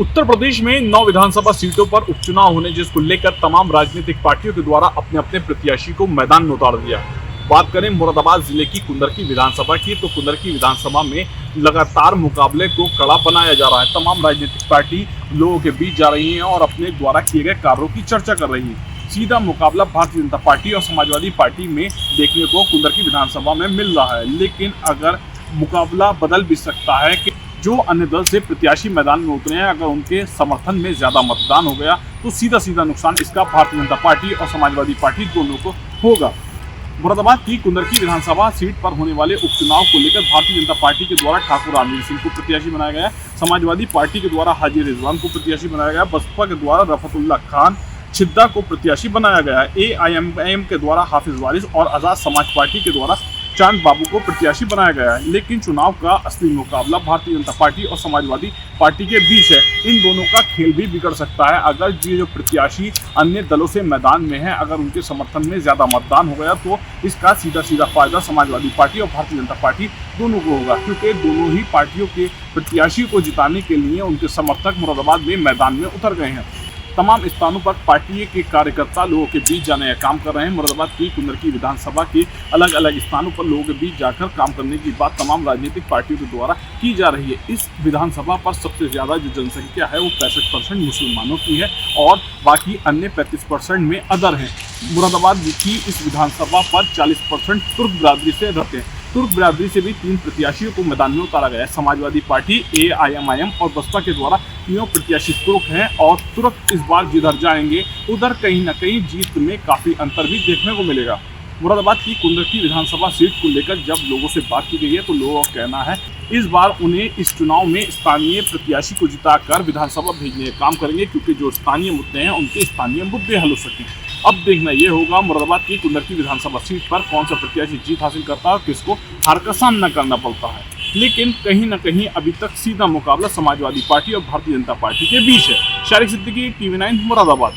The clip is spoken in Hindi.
उत्तर प्रदेश में 9 विधानसभा सीटों पर उपचुनाव होने जिसको लेकर तमाम राजनीतिक पार्टियों के द्वारा अपने अपने प्रत्याशी को मैदान में उतार दिया। बात करें मुरादाबाद जिले की कुंदरकी विधानसभा की, तो कुंदरकी विधानसभा में लगातार मुकाबले को कड़ा बनाया जा रहा है। तमाम राजनीतिक पार्टी लोगों के बीच जा रही हैं और अपने द्वारा किए गए कार्यों की चर्चा कर रही है। सीधा मुकाबला भारतीय जनता पार्टी और समाजवादी पार्टी में देखने को कुंदरकी विधानसभा में मिल रहा है, लेकिन अगर मुकाबला बदल भी सकता है कि जो अन्य दल से प्रत्याशी मैदान में उतरे हैं, अगर उनके समर्थन में ज्यादा मतदान हो गया तो सीधा सीधा नुकसान इसका भारतीय जनता पार्टी और समाजवादी पार्टी दोनों को होगा। मुरादाबाद की कुंदरकी विधानसभा सीट पर होने वाले उपचुनाव को लेकर भारतीय जनता पार्टी के द्वारा ठाकुर रामवीर सिंह को प्रत्याशी बनाया गया है। समाजवादी पार्टी के द्वारा हाजी रिजवान को प्रत्याशी बनाया गया। बसपा के द्वारा रफतुल्ला खान छिद्दा को प्रत्याशी बनाया गया है। AIMIM के द्वारा हाफिज वारिस और आज़ाद समाज पार्टी के द्वारा चांद बाबू को प्रत्याशी बनाया गया है। लेकिन चुनाव का असली मुकाबला भारतीय जनता पार्टी और समाजवादी पार्टी के बीच है। इन दोनों का खेल भी बिगड़ सकता है अगर ये जो प्रत्याशी अन्य दलों से मैदान में है, अगर उनके समर्थन में ज्यादा मतदान हो गया तो इसका सीधा सीधा फायदा समाजवादी पार्टी और भारतीय जनता पार्टी दोनों को होगा, क्योंकि दोनों ही पार्टियों के प्रत्याशी को जिताने के लिए उनके समर्थक मुरादाबाद में मैदान में उतर गए हैं। तमाम स्थानों पर पार्टी के कार्यकर्ता लोगों के बीच जाने का काम कर रहे हैं। मुरादाबाद की कुंदरकी विधानसभा के अलग अलग स्थानों पर लोगों के बीच जाकर काम करने की बात तमाम राजनीतिक पार्टियों के द्वारा की जा रही है। इस विधानसभा पर सबसे ज़्यादा जो जनसंख्या है वो 65% मुसलमानों की है और बाकी अन्य 35% में अदर हैं। मुरादाबाद की इस विधानसभा पर 40% तुर्क बिरादरी से रहते हैं। तुर्क बिरादरी से भी 3 प्रत्याशियों को मैदान में उतारा गया है। समाजवादी पार्टी, AIMIM और बसपा के द्वारा तीनों प्रत्याशी तुर्क हैं और तुर्क इस बार जिधर जाएंगे उधर कहीं ना कहीं जीत में काफ़ी अंतर भी देखने को मिलेगा। मुरादाबाद की कुंदरकी विधानसभा सीट को लेकर जब लोगों से बात की गई है तो लोगों का कहना है इस बार उन्हें इस चुनाव में स्थानीय प्रत्याशी को जिताकर विधानसभा भेजने का काम करेंगे, क्योंकि जो स्थानीय मुद्दे हैं उनके स्थानीय मुद्दे हल हो सकें। अब देखना ये होगा मुरादाबाद की कुंदरकी विधानसभा सीट पर कौन सा प्रत्याशी जीत हासिल करता है और किसको हार का सामना करना पड़ता है। लेकिन कहीं ना कहीं अभी तक सीधा मुकाबला समाजवादी पार्टी और भारतीय जनता पार्टी के बीच है। शारिक सिद्दीकी, TV9 मुरादाबाद।